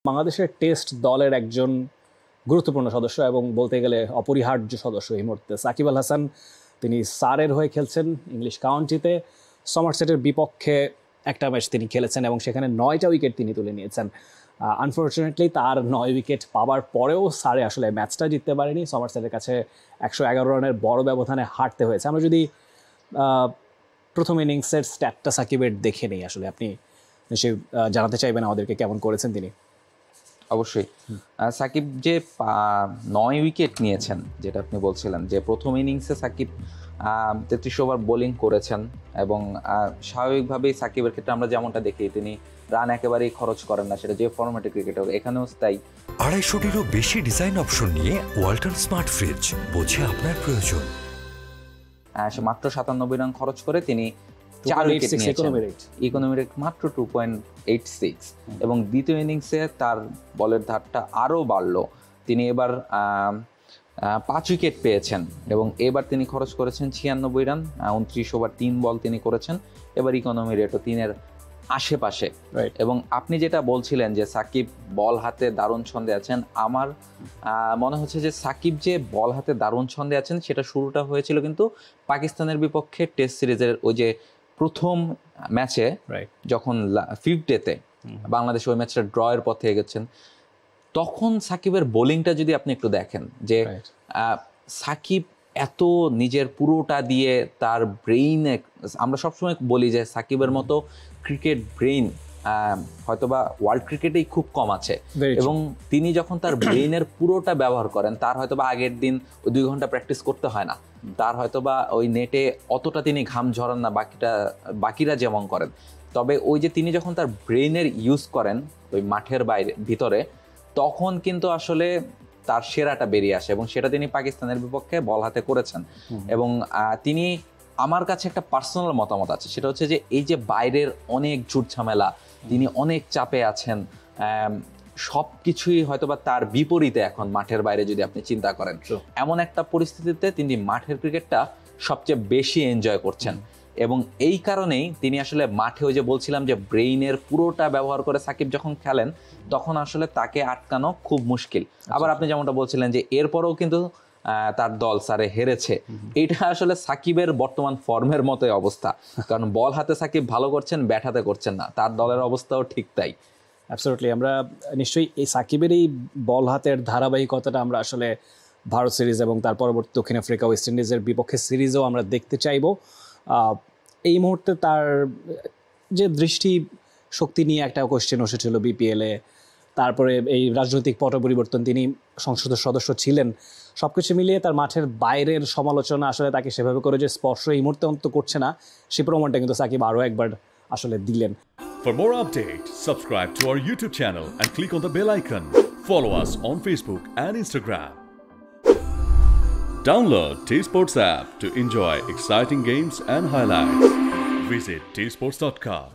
বাংলাদেশের টেস্ট দলের একজন গুরুত্বপূর্ণ সদস্য এবং বলতে গেলে অপরিহার্য সদস্য এই মুহূর্তে সাকিব আল হাসান। তিনি সারের হয়ে খেলছেন ইংলিশ কাউন্টিতে। সমারসেটের বিপক্ষে একটা ম্যাচ তিনি খেলেছেন এবং সেখানে 9টা উইকেট তিনি তুলে নিয়েছেন। আনফর্চুনেটলি তার 9 উইকেট পাওয়ার পরেও সারে আসলে ম্যাচটা জিততে পারেনি। সমারসেটের কাছে 111 রানের বড় ব্যবধানে হারতে হয়েছে। আমরা যদি প্রথম ইনিংসের স্ট্যাটটা সাকিবের দেখে নেই, আসলে আপনি নিশ্চয়ই জানাতে চাইবেন আমাদেরকে কেমন করেছেন তিনি। অবশ্যই সাকিব যে 9 উইকেট নিয়েছেন, যেটা আপনি বলছিলেন যে প্রথম ইনিংসে সাকিব 33 ওভার বোলিং করেছেন এবং স্বাভাবিকভাবেই সাকিবের ক্ষেত্রে আমরা যেমনটা দেখি তিনি রান একেবারেই খরচ করেন না, সেটা যে ফরম্যাটে ক্রিকেটার, এখানেও তাই। 250-টিরও বেশি ডিজাইন অপশন নিয়ে ওয়ালটন স্মার্ট ফ্রিজ, বোঝে আপনার প্রয়োজন। মাত্র 97 রান খরচ করে তিনি 4 উইকেট নিয়েছেন, ইকোনমি রেট মাত্র 2.86 এবং দ্বিতীয় ইনিংসে তার বলের ধারটা আরও বাড়লো। তিনি এবার 5 উইকেট পেয়েছেন এবং এবার তিনি খরচ করেছেন 96 রান, 29 ওভার 3 বল তিনি করেছেন। এবার ইকোনমি রেটও 3-এর আশেপাশে। এবং আপনি যেটা বলছিলেন যে সাকিব বল হাতে দারুণ ছন্দে আছেন, আমার মনে হচ্ছে যে সাকিব যে বল হাতে দারুণ ছন্দে আছেন সেটা শুরুটা হয়েছিল কিন্তু পাকিস্তানের বিপক্ষে টেস্ট সিরিজের ওই যে প্রথম ম্যাচে, যখন 5th ডেতে বাংলাদেশ ওই ম্যাচটা ড্রয়ের পথে এগেছেন, তখন সাকিবের বোলিংটা যদি আপনি একটু দেখেন যে সাকিব এত নিজের পুরোটা দিয়ে তার ব্রেইনে, আমরা সবসময় বলি যে সাকিবের মতো ক্রিকেট ব্রেইন হয়তোবা ওয়ার্ল্ড ক্রিকেটেই খুব কম আছে এবং তিনি যখন তার ব্রেইনের পুরোটা ব্যবহার করেন, তার হয়তোবা আগের দিন ওই 2 ঘন্টা প্র্যাকটিস করতে হয় না, তার হয়তোবা ওই নেটে অতটা তিনি ঘাম ঝরান না বাকিরা যেমন করেন। তবে ওই যে তিনি যখন তার ব্রেইনের ইউজ করেন ওই মাঠের ভিতরে, তখন কিন্তু আসলে তার সেরাটা বেরিয়ে আসে এবং সেটা তিনি পাকিস্তানের বিপক্ষে বল হাতে করেছেন। এবং তিনি, আমার কাছে একটা পার্সোনাল মতামত আছে, সেটা হচ্ছে যে এই যে বাইরের অনেক ঝুট ঝামেলা, তিনি অনেক চাপে আছেন, সব কিছুই হয়তোবা তার বিপরীতে এখন মাঠের বাইরে যদি আপনি চিন্তা করেন, এমন একটা পরিস্থিতিতে তিনি মাঠের ক্রিকেটটা সবচেয়ে বেশি এনজয় করছেন। এবং এই কারণেই তিনি আসলে মাঠে, ওই যে বলছিলাম যে ব্রেইনের পুরোটা ব্যবহার করে সাকিব যখন খেলেন, তখন আসলে তাকে আটকানো খুব মুশকিল। আবার আপনি যেমনটা বলছিলেন যে এরপরেও কিন্তু তার দল সারে হেরেছে, এটা আসলে সাকিবের বর্তমান ফর্মের মতোই অবস্থা, কারণ বল হাতে সাকিব ভালো করছেন, ব্যাট হাতে করছেন না, তার দলের অবস্থাও ঠিক তাই। অ্যাবসলিউটলি, আমরা নিশ্চয়ই এই সাকিবের এই বল হাতের ধারাবাহিকতাটা আমরা আসলে ভারত সিরিজ এবং তার পরবর্তী দক্ষিণ আফ্রিকা, ওয়েস্ট ইন্ডিজের বিপক্ষে সিরিজেও আমরা দেখতে চাইবো। এই মুহূর্তে তার যে দৃষ্টি শক্তি নিয়ে একটা কোশ্চেন এসেছিল বিপিএলে, তারপরে এই রাজনৈতিক পট পরিবর্তন, তিনি সংসদের সদস্য ছিলেন, সব কিছু মিলিয়ে তার মাঠের বাইরের সমালোচনা আসলে তাকে সেভাবে করে যে স্পর্শ এই মুহূর্তে অন্ত করছে না, সেই প্রমাণটা কিন্তু সাকিব আরও একবার আসলে দিলেন। For more updates, subscribe to our YouTube channel and click on the bell icon. Follow us on Facebook and Instagram. Download T-Sports app to enjoy exciting games and highlights. Visit tsports.com.